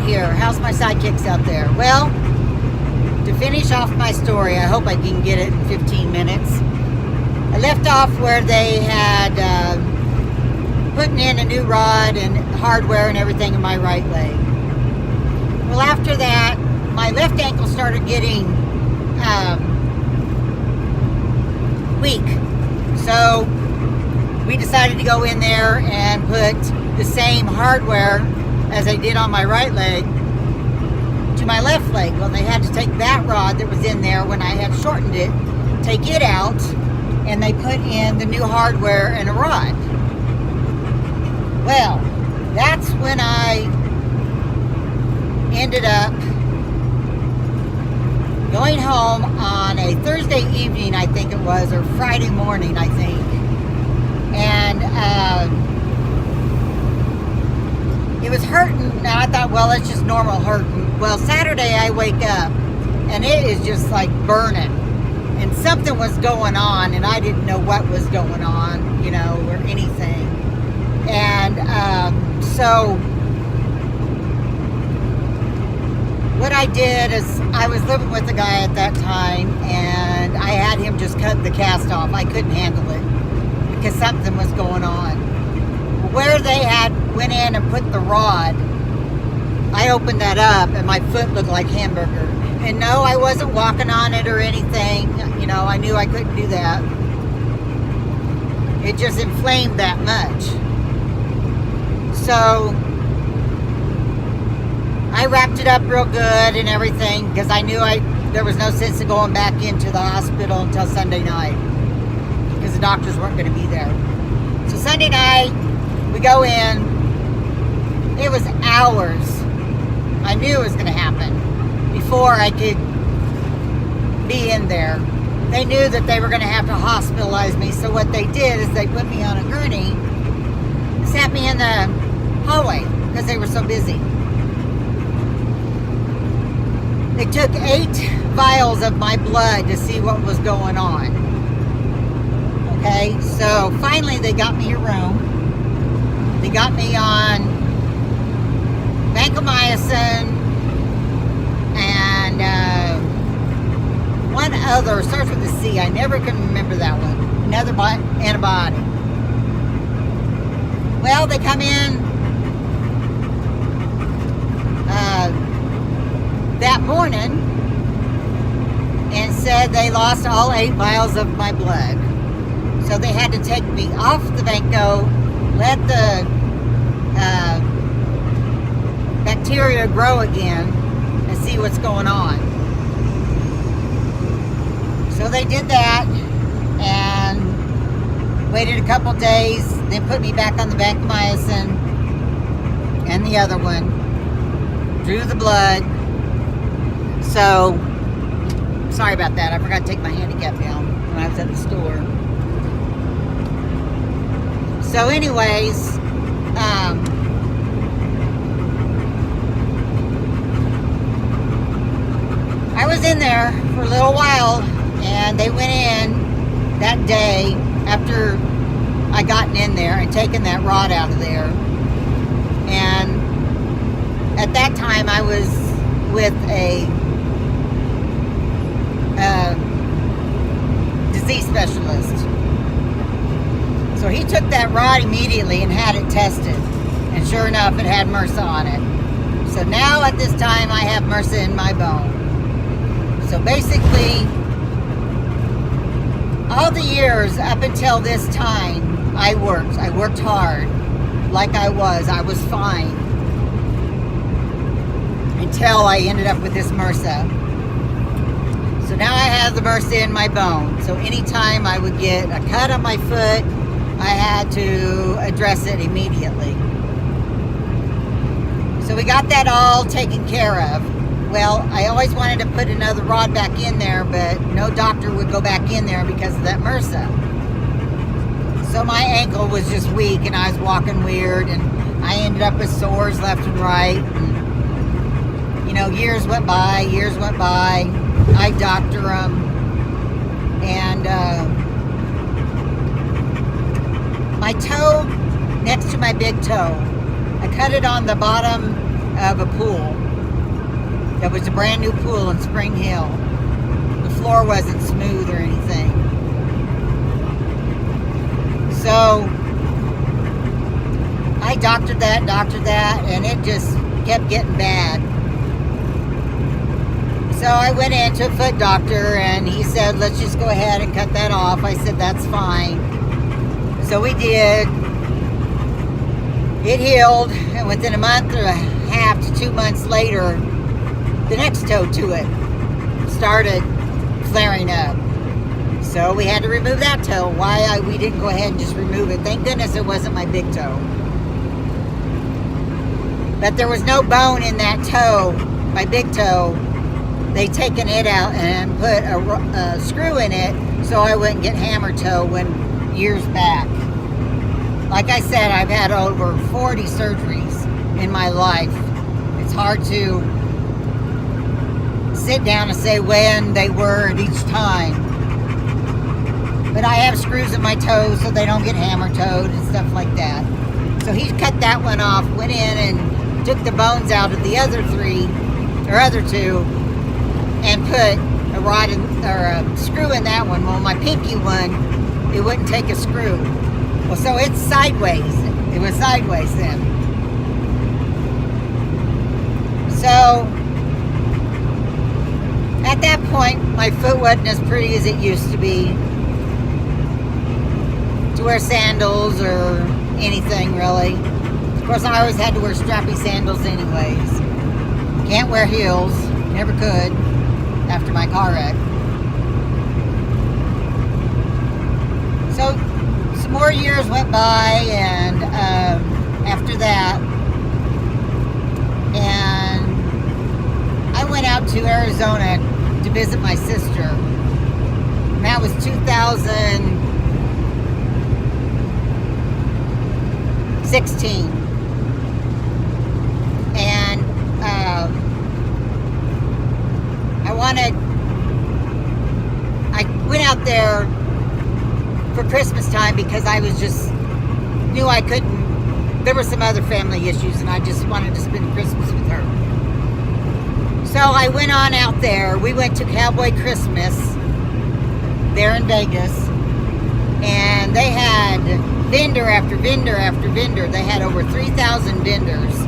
here? How's my sidekicks out there? Well, to finish off my story, I hope I can get it in 15 minutes. I left off where they had putting in a new rod and hardware and everything in my right leg. Well, after that, my left ankle started getting weak. So we decided to go in there and put the same hardware as I did on my right leg to my left leg. Well, they had to take that rod that was in there when I had shortened it, take it out, and they put in the new hardware and a rod. Well, that's when I ended up going home on a Thursday evening, I think it was, or Friday morning, I think. And it was hurting. Now I thought, well, it's just normal hurting. Well, Saturday I wake up and it is just like burning. And something was going on and I didn't know what was going on, you know, or anything. And so what I did is I was living with a guy at that time and I had him just cut the cast off. I couldn't handle it because something was going on. Where they had went in and put the rod, I opened that up and my foot looked like hamburger. And no, I wasn't walking on it or anything. You know, I knew I couldn't do that. It just inflamed that much. So I wrapped it up real good and everything because I knew there was no sense in going back into the hospital until Sunday night because the doctors weren't going to be there. So Sunday night, we go in. It was hours. I knew it was going to happen before I could be in there. They knew that they were going to have to hospitalize me. So what they did is they put me on a gurney, sat me in the hallway because they were so busy. They took 8 vials of my blood to see what was going on. Okay, so finally they got me a room. They got me on vancomycin and one other, starts with a C. I never can remember that one. Another antibiotic. Well, they come in that morning and said they lost all 8 vials of my blood. So they had to take me off the Vanco, let the bacteria grow again and see what's going on. So they did that and waited a couple days, then put me back on the vancomycin and the other one, drew the blood. So, sorry about that. I forgot to take my handicap down when I was at the store. So anyways, I was in there for a little while and they went in that day after I gotten in there and taken that rod out of there. And at that time I was with a disease specialist. So he took that rod immediately and had it tested. And sure enough, it had MRSA on it. So now at this time, I have MRSA in my bone. So basically, all the years up until this time, I worked. I worked hard, like I was. I was fine. Until I ended up with this MRSA. So now I have the MRSA in my bone. So anytime I would get a cut on my foot, I had to address it immediately. So we got that all taken care of. Well, I always wanted to put another rod back in there, but no doctor would go back in there because of that MRSA. So my ankle was just weak and I was walking weird and I ended up with sores left and right. And, you know, years went by. I doctor them. And my toe next to my big toe, I cut it on the bottom of a pool. That was a brand new pool in Spring Hill. The floor wasn't smooth or anything. So I doctored that, and it just kept getting bad. So I went into a foot doctor, and he said, let's just go ahead and cut that off. I said, that's fine. So we did. It healed, and within a month or a half to 2 months later, the next toe to it started flaring up. So we had to remove that toe. We didn't go ahead and just remove it. Thank goodness it wasn't my big toe. But there was no bone in that toe, my big toe. They taken it out and put a screw in it so I wouldn't get hammer toe years back. Like I said, I've had over 40 surgeries in my life. It's hard to sit down and say when they were at each time. But I have screws in my toes so they don't get hammer toed and stuff like that. So he cut that one off, went in and took the bones out of the other two, and put a rod or a screw in that one. Well, my pinky one, it wouldn't take a screw. Well, so it's sideways. It was sideways then. So at that point, my foot wasn't as pretty as it used to be to wear sandals or anything really. Of course, I always had to wear strappy sandals anyways. Can't wear heels. Never could after my car wreck. So some more years went by, and after that, and I went out to Arizona to visit my sister. And that was 2016. And I went out there for Christmas time because I was just knew I couldn't. There were some other family issues, and I just wanted to spend Christmas with her. So I went on out there. We went to Cowboy Christmas there in Vegas, and they had vendor after vendor after vendor. They had over 3,000 vendors.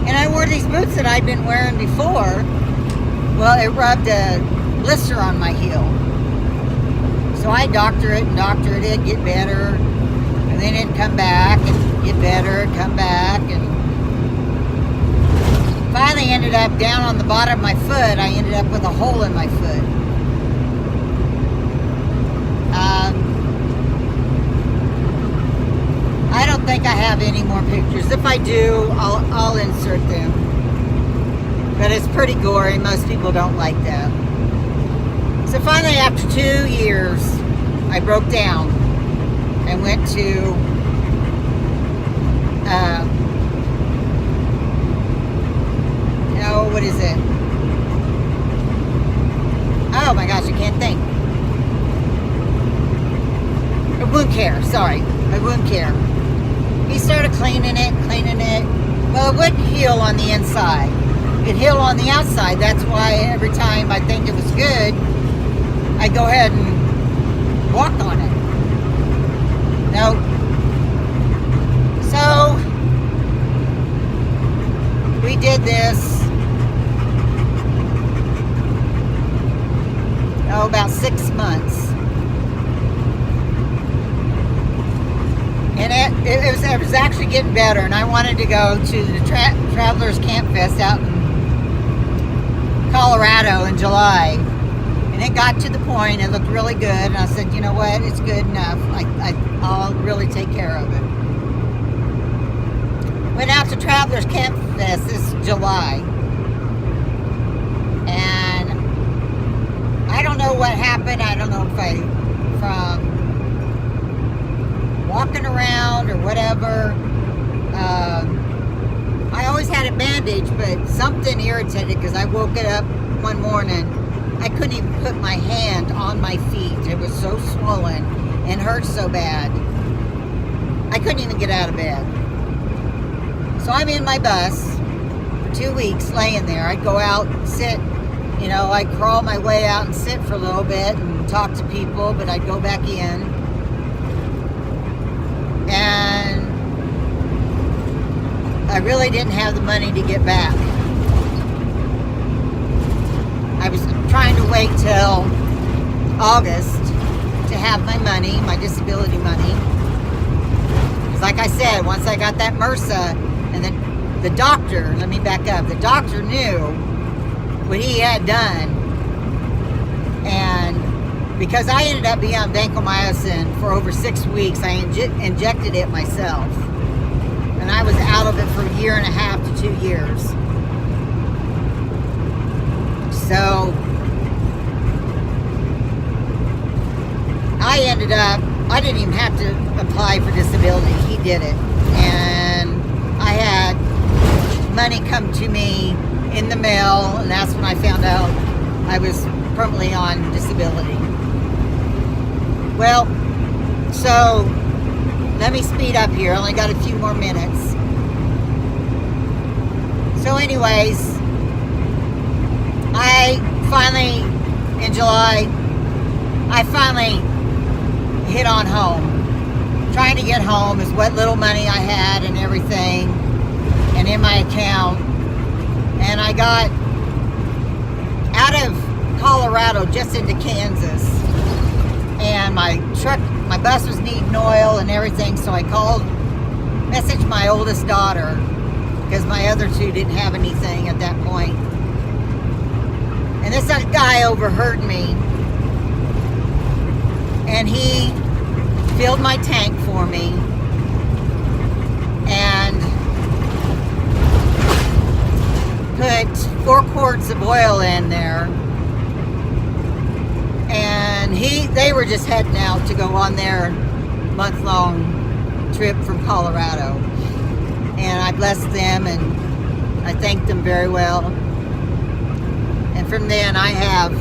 And I wore these boots that I'd been wearing before. Well, it rubbed a blister on my heel. So I doctored it, get better, and then it'd come back and get better, come back, and finally ended up down on the bottom of my foot. I ended up with a hole in my foot. I don't think I have any more pictures. If I do, I'll insert them. But it's pretty gory. Most people don't like that. So finally, after 2 years, I broke down and went to what is it? Oh my gosh, I can't think. A wound care, sorry. A wound care. He started cleaning it. Well, it wouldn't heal on the inside. It healed on the outside. That's why every time I think it was good, I go ahead and walk on it. Nope. So we did this about 6 months, and it was actually getting better. And I wanted to go to the Travelers Camp Fest out in Colorado in July. And it got to the point, it looked really good, and I said, you know what, it's good enough. I'll really take care of it. Went out to Travelers Camp Fest this July. And I don't know what happened. I don't know if from walking around or whatever. I always had a bandage, but something irritated because I woke it up one morning. I couldn't even put my hand on my feet. It was so swollen and hurt so bad. I couldn't even get out of bed. So I'm in my bus, for 2 weeks laying there. I'd go out and sit, I'd crawl my way out and sit for a little bit and talk to people, but I'd go back in. And I really didn't have the money to get back. I was trying to wait till August to have my money, my disability money. Because like I said, once I got that MRSA, and then the doctor, let me back up, the doctor knew what he had done. And because I ended up being on vancomycin for over 6 weeks, I injected it myself. And I was out of it for 1.5 to 2 years. So I ended up, I didn't even have to apply for disability. He did it. And I had money come to me in the mail, and that's when I found out I was permanently on disability. Well, so let me speed up here. I only got a few more minutes. So anyways, I finally, in July, I finally hit on home. Trying to get home is what little money I had and everything, and in my account. And I got out of Colorado just into Kansas. And my bus was needing oil and everything, so I messaged my oldest daughter, because my other two didn't have anything at that point. And this guy overheard me, and he filled my tank for me, and put 4 quarts of oil in there. And they were just heading out to go on their month-long trip from Colorado. And I blessed them, and I thanked them very well. And from then I have,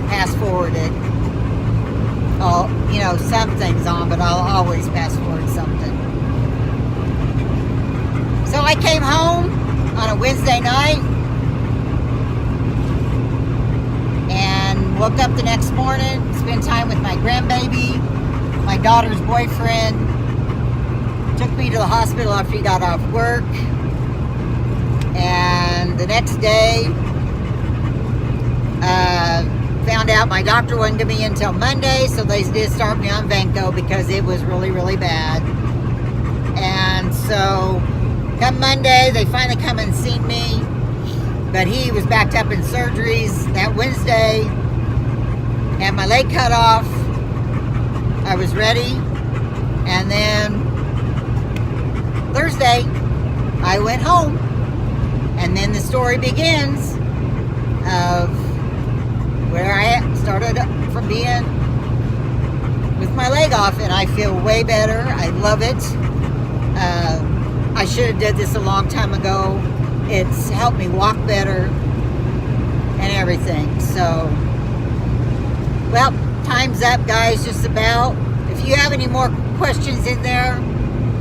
fast-forwarded all, some things on, but I'll always fast-forward something. So I came home on a Wednesday night, woke up the next morning, spent time with my grandbaby, my daughter's boyfriend, took me to the hospital after he got off work, and the next day, found out my doctor wasn't going to be until Monday, so they did start me on Vanco because it was really, really bad. And so, come Monday, they finally come and seen me, but he was backed up in surgeries. That Wednesday, had my leg cut off. I was ready. And then Thursday, I went home. And then the story begins of where I started from being with my leg off. And I feel way better. I love it. I should have did this a long time ago. It's helped me walk better and everything. So, well, time's up, guys, just about. If you have any more questions in there,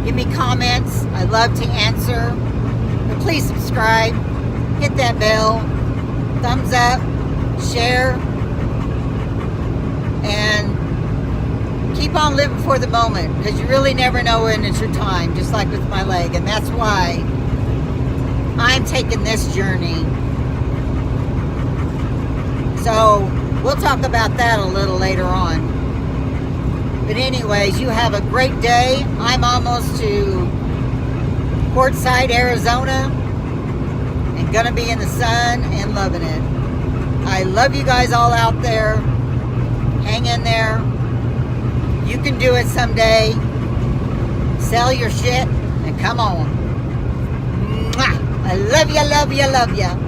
give me comments. I love to answer. But please subscribe, hit that bell, thumbs up, share, and keep on living for the moment, because you really never know when it's your time, just like with my leg. And that's why I'm taking this journey. So we'll talk about that a little later on. But anyways, you have a great day. I'm almost to Quartzsite, Arizona, and gonna be in the sun and loving it. I love you guys all out there. Hang in there. You can do it someday. Sell your shit and come on. Mwah! I love you, love you, love you.